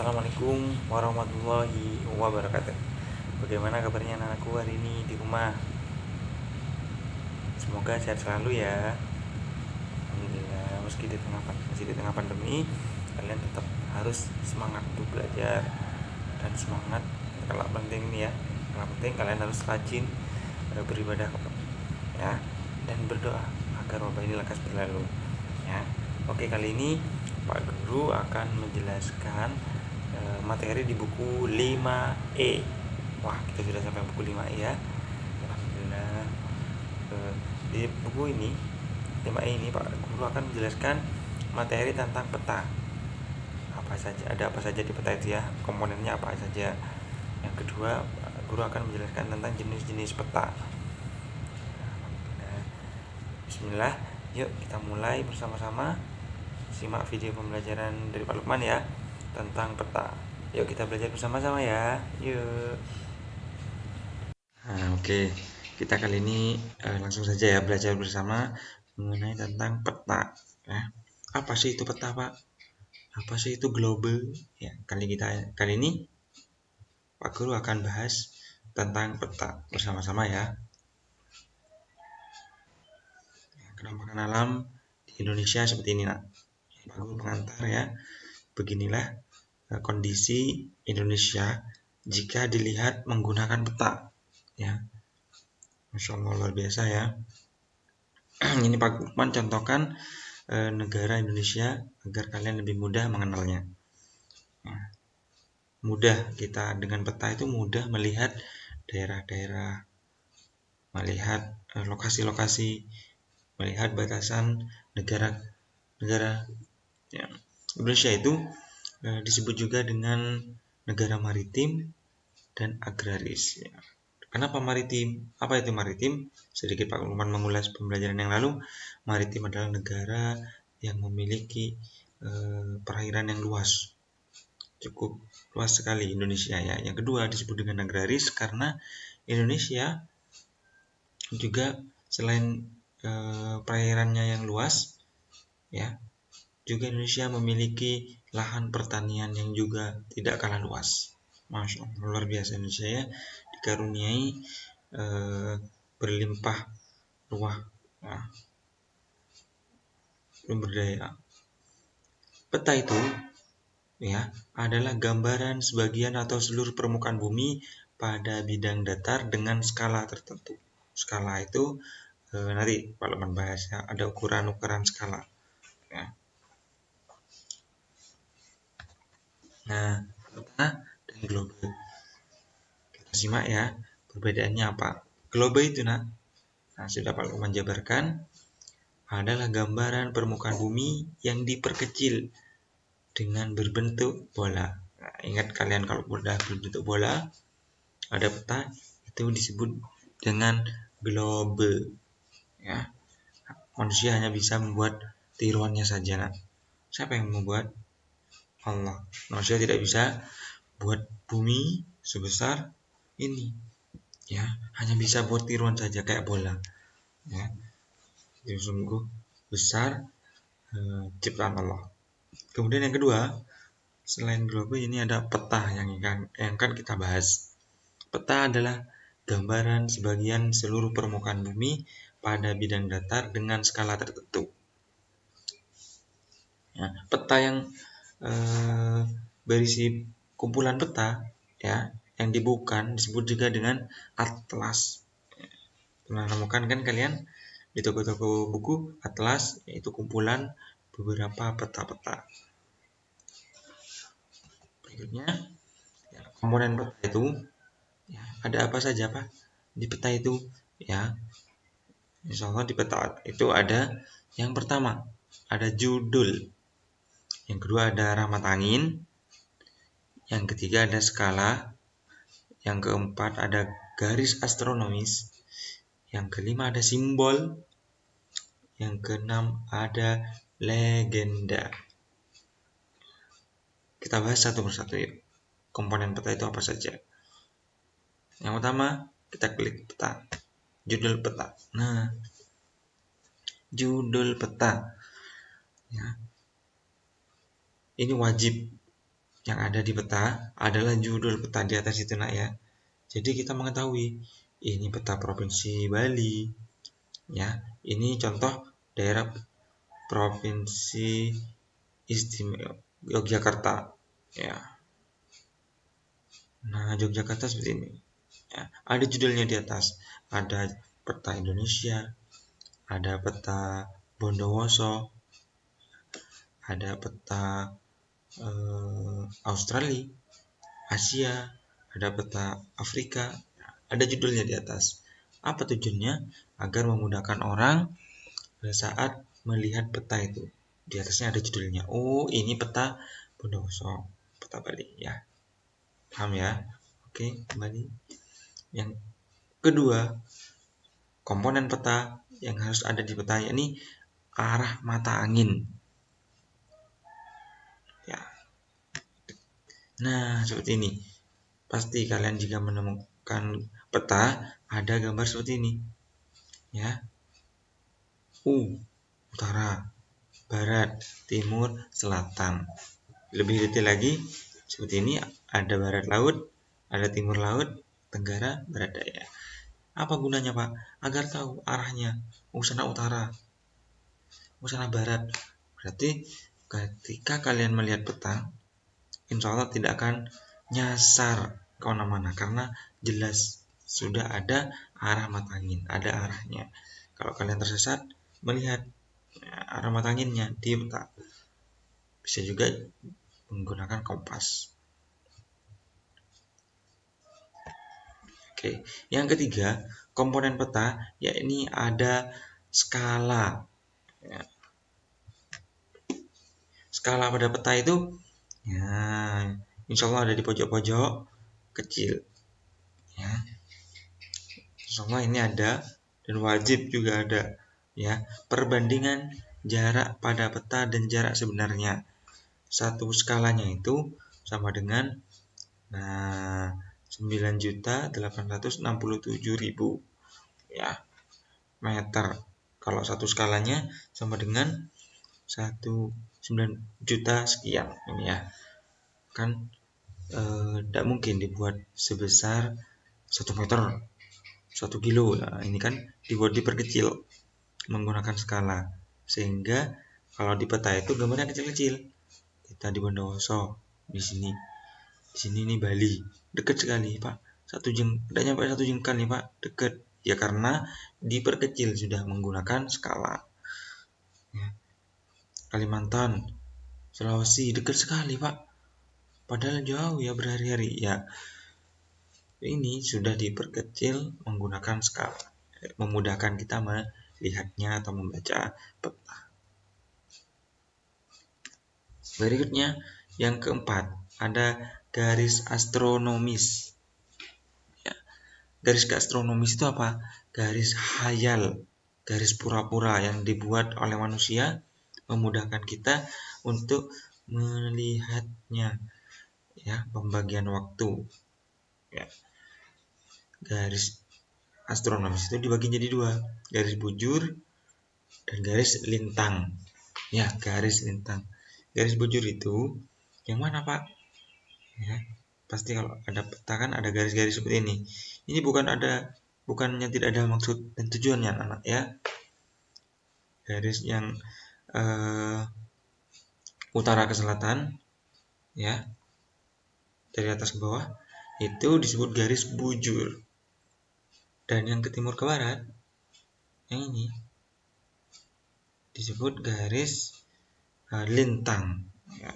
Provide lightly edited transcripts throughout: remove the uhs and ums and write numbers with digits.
Assalamualaikum warahmatullahi wabarakatuh. Bagaimana kabarnya anakku hari ini di rumah? Semoga sehat selalu ya. Alhamdulillah, masih di tengah pandemi, kalian tetap harus semangat untuk belajar dan semangat. Kalau penting ini ya, kalau penting kalian harus rajin beribadah ya, dan berdoa agar wabah ini lekas berlalu ya. Oke, kali ini Pak Guru akan menjelaskan materi di buku 5E. Wah, kita sudah sampai buku 5E ya. Alhamdulillah. Di buku ini 5E ini Pak Guru akan menjelaskan materi tentang peta. Ada apa saja di peta itu ya, komponennya apa saja. Yang kedua, Pak Guru akan menjelaskan tentang jenis-jenis peta. Alhamdulillah. Bismillah, yuk kita mulai bersama-sama. Simak video pembelajaran dari Pak Lukman ya tentang peta. Yuk kita belajar bersama-sama ya. Yuk. Oke. Kita kali ini langsung saja ya belajar bersama mengenai tentang peta. Ya. Apa sih itu peta, Pak? Apa sih itu globe? Ya, kali ini Pak Guru akan bahas tentang peta bersama-sama ya. Penampakan alam di Indonesia seperti ini, nak. Pak Guru pengantar ya. Beginilah kondisi Indonesia jika dilihat menggunakan peta ya. Masya Allah, luar biasa ya. Ini Pak Lukman contohkan negara Indonesia agar kalian lebih mudah mengenalnya. Mudah kita dengan peta itu mudah melihat daerah-daerah, melihat lokasi-lokasi, melihat batasan negara-negara ya. Indonesia itu disebut juga dengan negara maritim dan agraris ya. Kenapa maritim? Apa itu maritim? Sedikit Pak Lukman mengulas pembelajaran yang lalu. Maritim adalah negara yang memiliki perairan yang luas, cukup luas sekali Indonesia ya. Yang kedua disebut dengan agraris karena Indonesia juga selain perairannya yang luas ya, juga Indonesia memiliki lahan pertanian yang juga tidak kalah luas. Masya Allah, luar biasa Indonesia ya, dikaruniai berlimpah ruah ya, sumber daya. Peta itu ya adalah gambaran sebagian atau seluruh permukaan bumi pada bidang datar dengan skala tertentu. Skala itu nanti kalau membahas ya, ada ukuran-ukuran skala ya. Nah, peta dan globe kita simak ya, perbedaannya apa. Globe itu nah sudah Pak Lukman jabarkan, adalah gambaran permukaan bumi yang diperkecil dengan berbentuk bola. Nah, ingat kalian kalau udah berbentuk bola, ada peta, itu disebut dengan globe. Ya, manusia hanya bisa membuat tiruannya saja. Nah, siapa yang membuat? Allah. Manusia tidak bisa buat bumi sebesar ini. Ya, hanya bisa buat tiruan saja kayak bola. Ya, itu sungguh besar ciptaan Allah. Kemudian yang kedua, selain globe ini ada peta yang akan kita bahas. Peta adalah gambaran sebagian seluruh permukaan bumi pada bidang datar dengan skala tertentu. Ya, peta yang berisi kumpulan peta ya yang dibuka disebut juga dengan atlas. Pernah menemukan kan kalian di toko-toko buku atlas, yaitu kumpulan beberapa peta-peta. Berikutnya ya, komponen peta itu ya, ada apa saja Pak di peta itu ya. Insya Allah di peta itu ada yang pertama ada judul, yang kedua ada rahmat angin, yang ketiga ada skala, yang keempat ada garis astronomis, yang kelima ada simbol, yang keenam ada legenda. Kita bahas satu persatu ya. Komponen peta itu apa saja? Yang pertama kita klik peta, judul peta. Nah, judul peta ya, ini wajib yang ada di peta adalah judul peta di atas itu nak ya. Jadi kita mengetahui ini peta provinsi Bali ya. Ini contoh daerah provinsi istimewa Yogyakarta ya. Nah, Yogyakarta seperti ini ya. Ada judulnya di atas, ada peta Indonesia, ada peta Bondowoso, ada peta Australia, Asia, ada peta Afrika, ada judulnya di atas. Apa tujuannya? Agar memudahkan orang pada saat melihat peta itu. Di atasnya ada judulnya. Oh, ini peta Bondowoso, peta Bali ya. Paham ya? Oke, kembali. Yang kedua, komponen peta yang harus ada di peta ini arah mata angin. Ya. Nah, seperti ini. Pasti kalian jika menemukan peta ada gambar seperti ini. Ya. Utara, barat, timur, selatan. Lebih detail lagi, seperti ini ada barat laut, ada timur laut, tenggara, barat daya. Apa gunanya Pak? Agar tahu arahnya. Sana utara, sana barat. Berarti ketika kalian melihat peta, insya Allah tidak akan nyasar ke mana-mana karena jelas sudah ada arah mata angin, ada arahnya. Kalau kalian tersesat, melihat arah mata anginnya di peta. Bisa juga menggunakan kompas. Oke, yang ketiga, komponen peta yakni ada skala. Ya. Skala pada peta itu, ya, insya Allah ada di pojok-pojok kecil. Ya, insya Allah ini ada dan wajib juga ada. Ya, perbandingan jarak pada peta dan jarak sebenarnya. Satu skalanya itu sama dengan 9.867.000 ya meter. Kalau satu skalanya sama dengan 9 juta sekian ini ya. Kan tidak mungkin dibuat sebesar 1 meter 1 kilo. Nah, ini kan dibuat diperkecil menggunakan skala, sehingga kalau di peta itu gambarnya kecil-kecil. Kita di Bondowoso, di sini ini Bali, dekat sekali Pak, tidak nyampe 1 jengkal nih Pak, dekat ya karena diperkecil sudah menggunakan skala ya. Kalimantan, Sulawesi, dekat sekali Pak, padahal jauh ya berhari-hari ya. Ini sudah diperkecil menggunakan skala, memudahkan kita melihatnya atau membaca peta. Berikutnya yang keempat, ada garis astronomis. Ya. Garis astronomis itu apa? Garis khayal, garis pura-pura yang dibuat oleh manusia memudahkan kita untuk melihatnya. Ya, pembagian waktu. Ya. Garis astronomis itu dibagi jadi 2, garis bujur dan garis lintang. Ya, garis lintang. Garis bujur itu yang mana Pak? Ya, pasti kalau ada peta kan ada garis-garis seperti ini. Ini bukannya tidak ada maksud dan tujuannya anak ya. Garis yang utara ke selatan ya, dari atas ke bawah itu disebut garis bujur. Dan yang ke timur ke barat yang ini disebut garis lintang ya.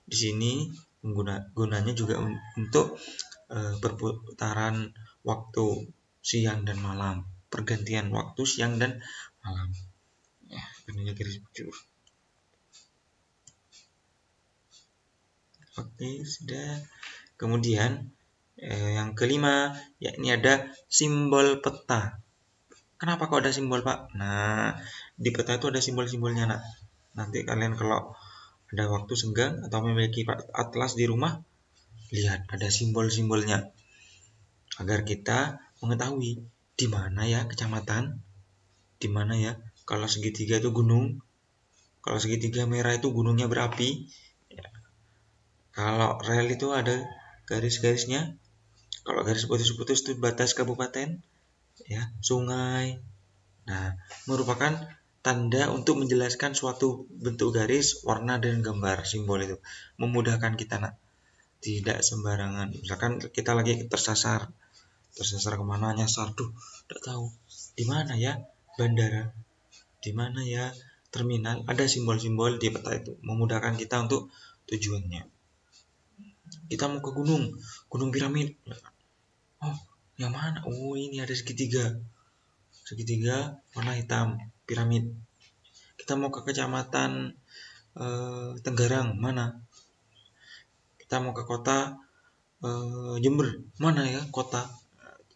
Di sini gunanya juga untuk perputaran waktu siang dan malam, pergantian waktu siang dan malam ya, ini garis bujur. Oke, sudah. Kemudian yang kelima yakni ada simbol peta. Kenapa kok ada simbol Pak? Nah, di peta itu ada simbol-simbolnya nak. Nanti kalian kalau ada waktu senggang atau memiliki atlas di rumah, lihat ada simbol-simbolnya agar kita mengetahui di mana ya kecamatan, di mana ya kalau segitiga itu gunung, kalau segitiga merah itu gunungnya berapi ya. Kalau rel itu ada garis-garisnya. Kalau garis putus-putus itu batas kabupaten, ya, sungai. Nah, merupakan tanda untuk menjelaskan suatu bentuk garis, warna dan gambar simbol itu. Memudahkan kita, nak. Tidak sembarangan. Misalkan kita lagi tersasar kemana, nyasar, tidak tahu di mana ya bandara, di mana ya terminal. Ada simbol-simbol di peta itu memudahkan kita untuk tujuannya. Kita mau ke gunung piramid. Oh, yang mana? Oh, ini ada segitiga warna hitam, piramid. Kita mau ke kecamatan Tenggarang, mana? Kita mau ke kota Jember, mana ya kota?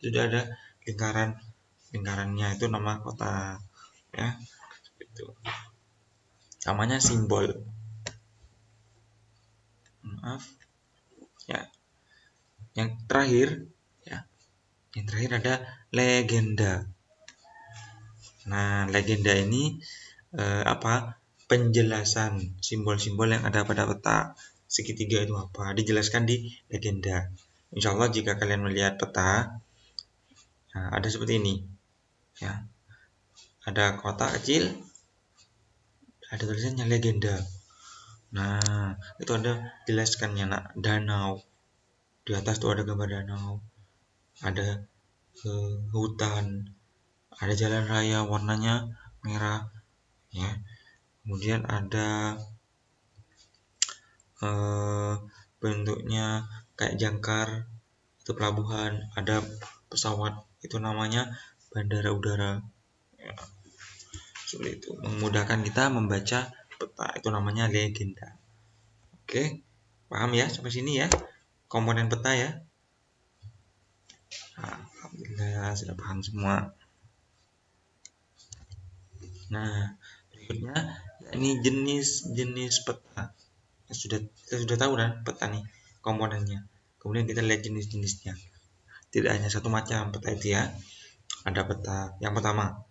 Sudah ada lingkarannya, itu nama kota, ya. Itu namanya simbol. Maaf ya. Yang terakhir ada legenda. Nah, legenda ini penjelasan simbol-simbol yang ada pada peta segitiga itu apa, dijelaskan di legenda. Insya Allah jika kalian melihat peta, nah, ada seperti ini, ya. Ada kota kecil, ada tulisannya legenda. Nah, itu ada jelaskannya, nak. Danau, di atas tuh ada gambar danau, ada hutan, ada jalan raya warnanya merah, ya. Kemudian ada bentuknya kayak jangkar, itu pelabuhan. Ada pesawat, itu namanya bandara udara, ya. Seperti itu, memudahkan kita membaca peta, itu namanya legenda. Oke, paham ya sampai sini ya komponen peta ya? Alhamdulillah sudah paham semua. Nah, berikutnya ini jenis peta. Kita sudah tahu kan peta nih komponennya. Kemudian kita lihat jenis-jenisnya. Tidak hanya satu macam peta itu ya. Ada peta yang pertama.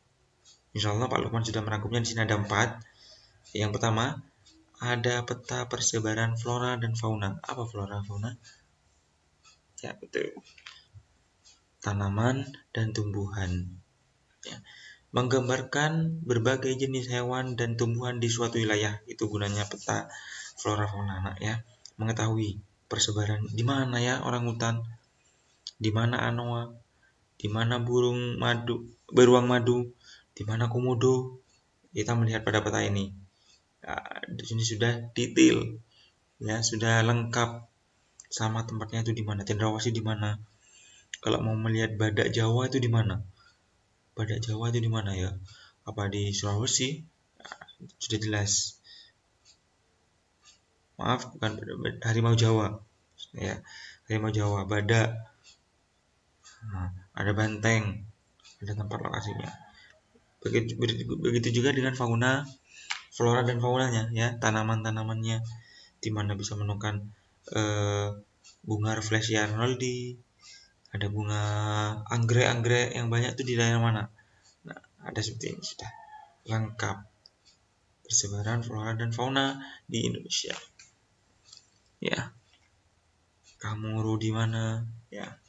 Insya Allah Pak Lukman sudah merangkumnya. Di sini ada 4. Yang pertama, ada peta persebaran flora dan fauna. Apa flora fauna? Ya, betul. Tanaman dan tumbuhan. Ya. Menggambarkan berbagai jenis hewan dan tumbuhan di suatu wilayah. Itu gunanya peta flora fauna, anak, ya. Mengetahui persebaran di mana ya orangutan, di mana anoa, di mana beruang madu, di mana komodo. Kita melihat pada peta ini. Nah, di sini sudah detail, ya, sudah lengkap sama tempatnya itu di mana. Cendrawasih di mana. Kalau mau melihat badak Jawa itu di mana? Badak Jawa itu di mana ya? Apa di Sulawesi? Nah, sudah jelas. Maaf, bukan harimau Jawa. Ya, harimau Jawa, badak. Nah, ada banteng, ada tempat lokasinya. Begitu juga dengan fauna, flora dan faunanya, ya, tanaman-tanamannya, di mana bisa menemukan bunga Rafflesia arnoldii, ada bunga anggrek yang banyak itu di daerah mana. Nah, ada seperti ini, sudah lengkap persebaran flora dan fauna di Indonesia. Ya, Kamuru di mana, ya.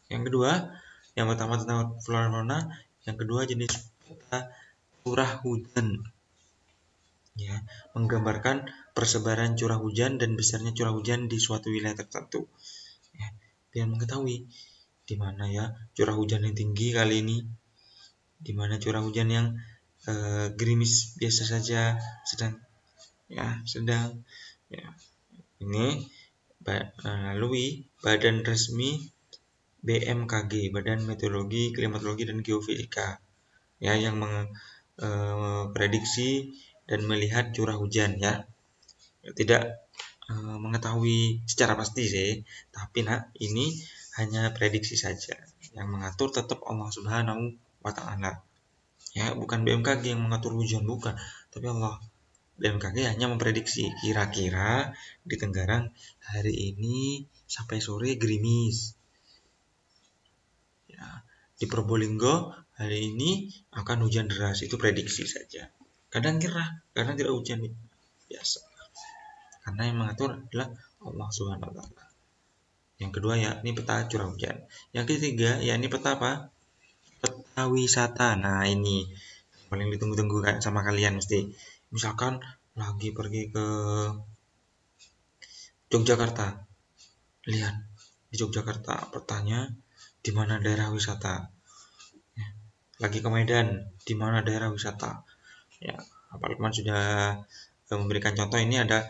Yang kedua, yang pertama tentang flora dan fauna, yang kedua jenis peta curah hujan, ya, menggambarkan persebaran curah hujan dan besarnya curah hujan di suatu wilayah tertentu, ya, biar mengetahui di mana ya curah hujan yang tinggi kali ini, di mana curah hujan yang gerimis biasa saja, sedang, ya. Ini lalui badan resmi BMKG, Badan Meteorologi, Klimatologi dan Geofisika, ya, yang memprediksi dan melihat curah hujan, ya. Tidak mengetahui secara pasti sih, tapi ini hanya prediksi saja. Yang mengatur tetap Allah Subhanahu wa Ta'ala, ya, bukan BMKG yang mengatur hujan, bukan, tapi Allah. BMKG hanya memprediksi kira-kira di Tenggarang hari ini sampai sore gerimis, ya. Di Probolinggo hari ini akan hujan deras, itu prediksi saja. Kadang cerah, kadang tidak hujan, biasa. karena yang mengatur adalah Allah Subhanahu wa taala. Yang kedua ya, ini peta curah hujan. Yang ketiga ya, ini peta apa? Peta wisata. Nah, ini paling ditunggu-tunggu kan sama kalian mesti. Misalkan lagi pergi ke Yogyakarta, lihat di Yogyakarta petanya di mana daerah wisata. Lagi ke Medan, di mana daerah wisata. Ya, Pak Lukman sudah memberikan contoh. Ini ada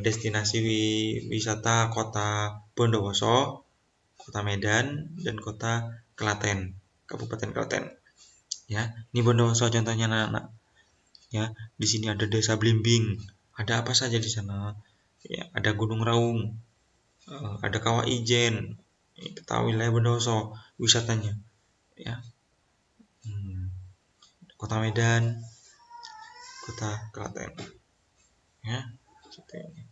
destinasi wisata kota Bondowoso, kota Medan, dan kota Klaten, Kabupaten Klaten. Ya, ini Bondowoso contohnya anak-anak. Ya, di sini ada Desa Blimbing. Ada apa saja di sana? Ya, ada Gunung Raung, ada Kawah Ijen. Kita wilayah Bondowoso wisatanya. Ya, Kota Medan, Kota Klaten. Ya, seperti ini.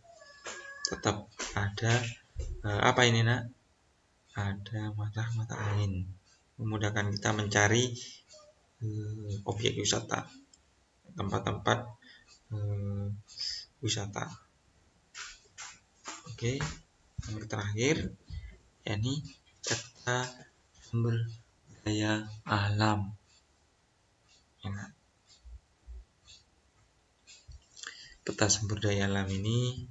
Tetap ada apa ini nak? Ada mata angin, memudahkan kita mencari objek wisata, tempat-tempat wisata. Oke, yang terakhir yakni peta sumber daya alam. Ya, peta sumber daya alam ini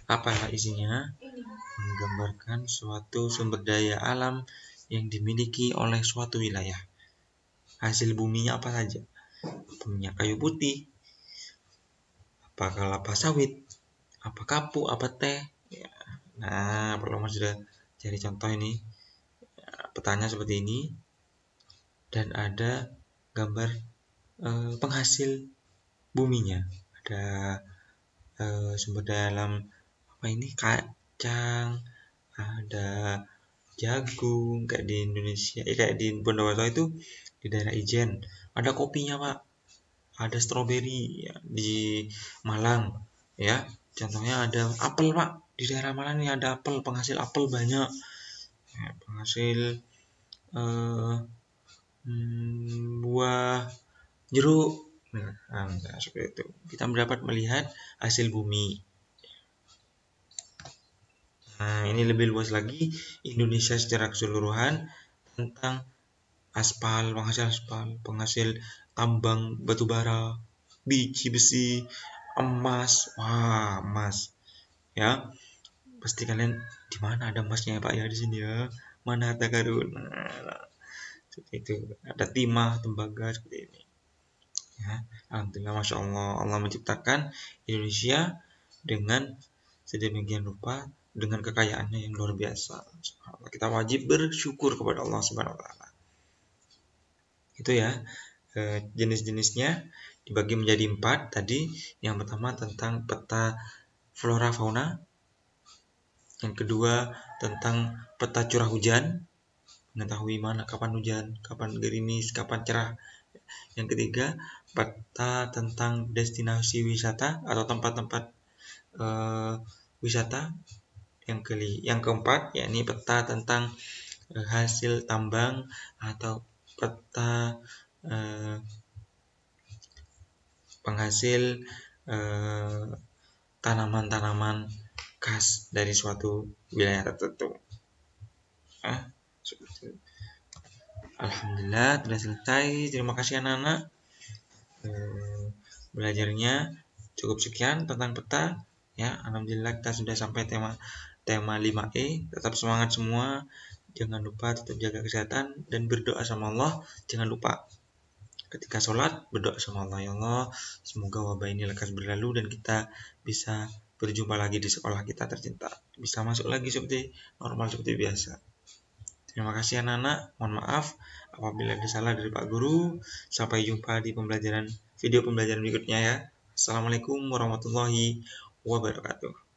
apa isinya? Menggambarkan suatu sumber daya alam yang dimiliki oleh suatu wilayah. Hasil buminya apa saja? Punya kayu putih, apa kelapa sawit, apa kapuk, apa teh. Ya. Nah, perlu sudah cari contoh ini. Ya, petanya seperti ini, dan ada gambar penghasil buminya. Ada sumber daya alam apa ini? Kacang, ada jagung kayak di Indonesia, kayak di Bondowoso itu di daerah Ijen. Ada kopinya Pak, ada stroberi ya, di Malang ya. Contohnya ada apel Pak, di daerah Malang ini ada apel, penghasil apel banyak ya, penghasil buah jeruk. Nah, seperti itu kita mendapat melihat hasil bumi. Nah, ini lebih luas lagi Indonesia secara keseluruhan tentang aspal, penghasil tambang batu bara, biji besi, emas. Wah, emas. Ya. Pasti kalian di mana ada emasnya ya Pak ya di sini ya. Mana harta karun. Nah, seperti itu. Ada timah, tembaga seperti ini. Ya, alhamdulillah, masya Allah, Allah menciptakan Indonesia dengan sedemikian rupa, dengan kekayaannya yang luar biasa. Kita wajib bersyukur kepada Allah Subhanahu wa taala. Itu ya, jenis-jenisnya dibagi menjadi 4 tadi. Yang pertama tentang peta flora fauna, yang kedua tentang peta curah hujan, mengetahui mana kapan hujan, kapan gerimis, kapan cerah. Yang ketiga peta tentang destinasi wisata atau tempat-tempat wisata. Yang keempat yakni peta tentang hasil tambang atau peta penghasil tanaman-tanaman khas dari suatu wilayah tertentu. Alhamdulillah sudah selesai. Terima kasih anak-anak. Belajarnya cukup sekian tentang peta. Ya, alhamdulillah kita sudah sampai tema 5E. Tetap semangat semua. Jangan lupa tetap jaga kesehatan dan berdoa sama Allah. Jangan lupa ketika sholat berdoa sama Allah, ya Allah, semoga wabah ini lekas berlalu dan kita bisa berjumpa lagi di sekolah kita tercinta, bisa masuk lagi seperti normal seperti biasa. Terima kasih anak-anak, mohon maaf apabila ada salah dari Pak Guru. Sampai jumpa di video pembelajaran berikutnya ya. Assalamualaikum warahmatullahi wabarakatuh.